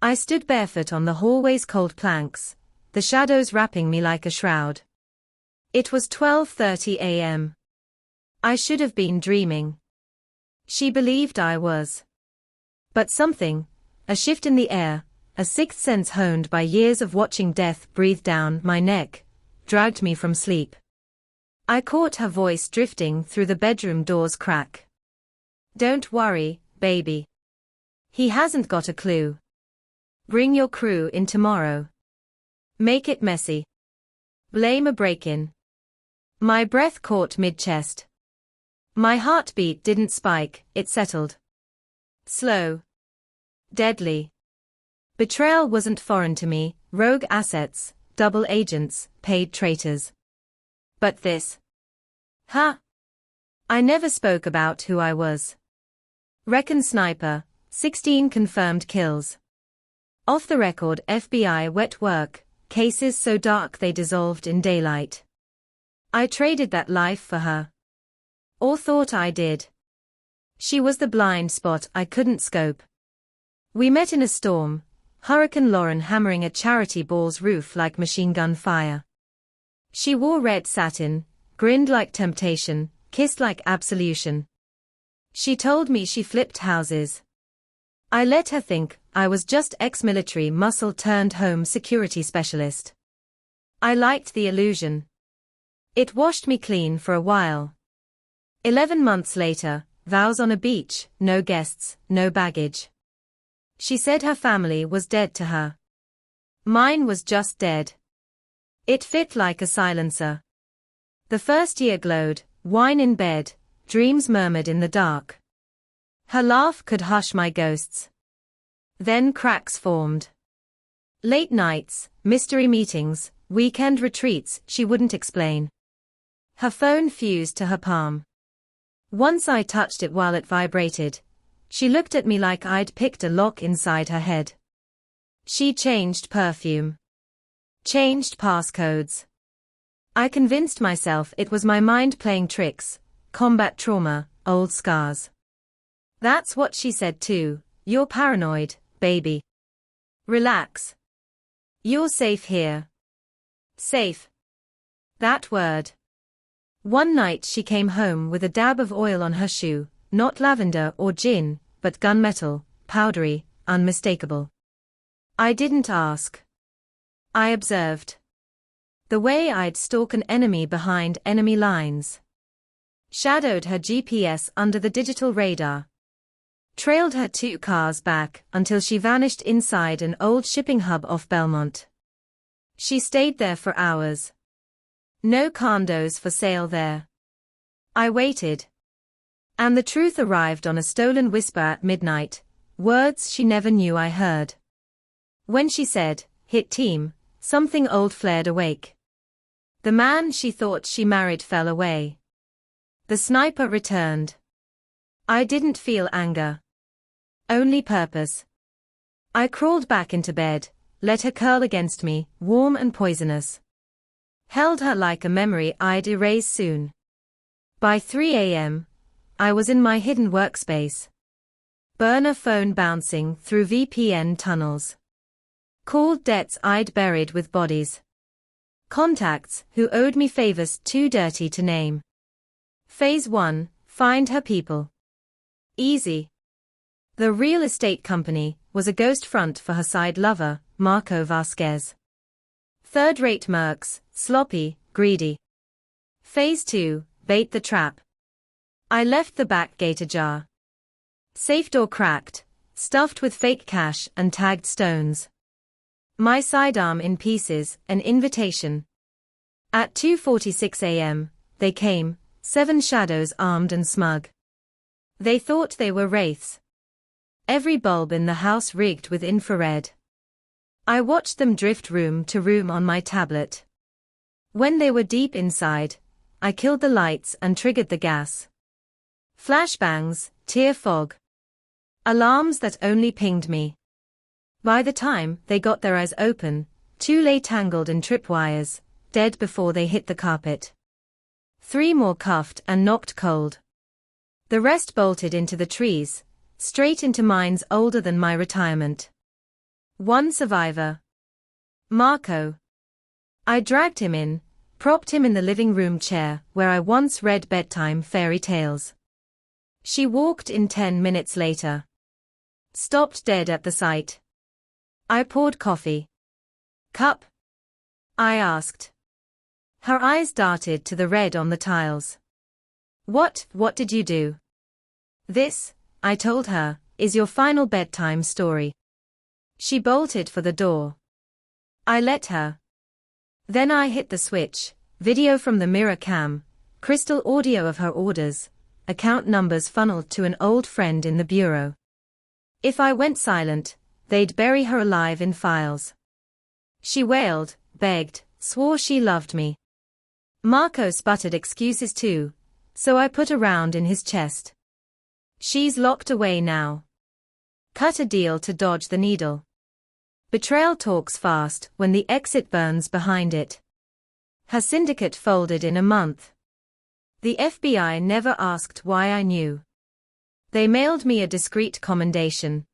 I stood barefoot on the hallway's cold planks, the shadows wrapping me like a shroud. It was 12:30 a.m. I should have been dreaming. She believed I was. But something, a shift in the air, a sixth sense honed by years of watching death breathe down my neck, dragged me from sleep. I caught her voice drifting through the bedroom door's crack. "Don't worry, baby. He hasn't got a clue. Bring your crew in tomorrow. Make it messy. Blame a break-in." My breath caught mid-chest. My heartbeat didn't spike, it settled. Slow. Deadly. Betrayal wasn't foreign to me, rogue assets, double agents, paid traitors. But this. I never spoke about who I was. Recon sniper, 16 confirmed kills. Off the record FBI wet work, cases so dark they dissolved in daylight. I traded that life for her. Or thought I did. She was the blind spot I couldn't scope. We met in a storm, Hurricane Lauren hammering a charity ball's roof like machine gun fire. She wore red satin, grinned like temptation, kissed like absolution. She told me she flipped houses. I let her think I was just ex-military muscle turned home security specialist. I liked the illusion. It washed me clean for a while. 11 months later, vows on a beach, no guests, no baggage. She said her family was dead to her. Mine was just dead. It fit like a silencer. The first year glowed, wine in bed, dreams murmured in the dark. Her laugh could hush my ghosts. Then cracks formed. Late nights, mystery meetings, weekend retreats she wouldn't explain. Her phone fused to her palm. Once I touched it while it vibrated. She looked at me like I'd picked a lock inside her head. She changed perfume. Changed passcodes. I convinced myself it was my mind playing tricks, combat trauma, old scars. That's what she said too, "You're paranoid, baby. Relax. You're safe here." Safe. That word. One night she came home with a dab of oil on her shoe, not lavender or gin, but gunmetal, powdery, unmistakable. I didn't ask. I observed. The way I'd stalk an enemy behind enemy lines. Shadowed her GPS under the digital radar. Trailed her 2 cars back until she vanished inside an old shipping hub off Belmont. She stayed there for hours. No condos for sale there. I waited. And the truth arrived on a stolen whisper at midnight, words she never knew I heard. When she said, "Hit team," something old flared awake. The man she thought she married fell away. The sniper returned. I didn't feel anger. Only purpose. I crawled back into bed, let her curl against me, warm and poisonous. Held her like a memory I'd erase soon. By 3 a.m., I was in my hidden workspace. Burner phone bouncing through VPN tunnels. Called debts I'd buried with bodies. Contacts who owed me favors too dirty to name. Phase 1, find her people. Easy. The real estate company was a ghost front for her side lover, Marco Vasquez. Third-rate mercs, sloppy, greedy. Phase 2, bait the trap. I left the back gate ajar. Safe door cracked, stuffed with fake cash and tagged stones. My sidearm in pieces, an invitation. At 2:46 a.m., they came, 7 shadows armed and smug. They thought they were wraiths. Every bulb in the house rigged with infrared. I watched them drift room to room on my tablet. When they were deep inside, I killed the lights and triggered the gas. Flashbangs, tear fog. Alarms that only pinged me. By the time they got their eyes open, 2 lay tangled in tripwires, dead before they hit the carpet. 3 more cuffed and knocked cold. The rest bolted into the trees, straight into mines older than my retirement. One survivor. Marco. I dragged him in, propped him in the living room chair where I once read bedtime fairy tales. She walked in 10 minutes later. Stopped dead at the sight. I poured coffee. Cup? I asked. Her eyes darted to the red on the tiles. What did you do? This, I told her, is your final bedtime story. She bolted for the door. I let her. Then I hit the switch, video from the mirror cam, crystal audio of her orders, account numbers funneled to an old friend in the bureau. If I went silent, they'd bury her alive in files. She wailed, begged, swore she loved me. Marco sputtered excuses too, so I put a round in his chest. She's locked away now. Cut a deal to dodge the needle. Betrayal talks fast when the exit burns behind it. Her syndicate folded in a month. The FBI never asked why I knew. They mailed me a discreet commendation.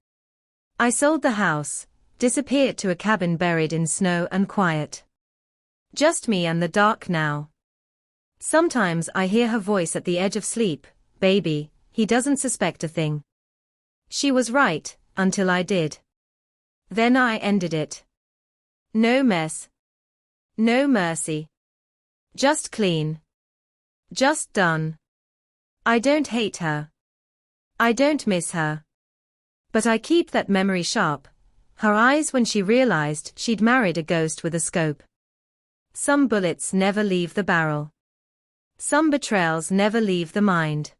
I sold the house, disappeared to a cabin buried in snow and quiet. Just me and the dark now. Sometimes I hear her voice at the edge of sleep, baby, he doesn't suspect a thing. She was right, until I did. Then I ended it. No mess. No mercy. Just clean. Just done. I don't hate her. I don't miss her. But I keep that memory sharp, her eyes when she realized she'd married a ghost with a scope. Some bullets never leave the barrel. Some betrayals never leave the mind.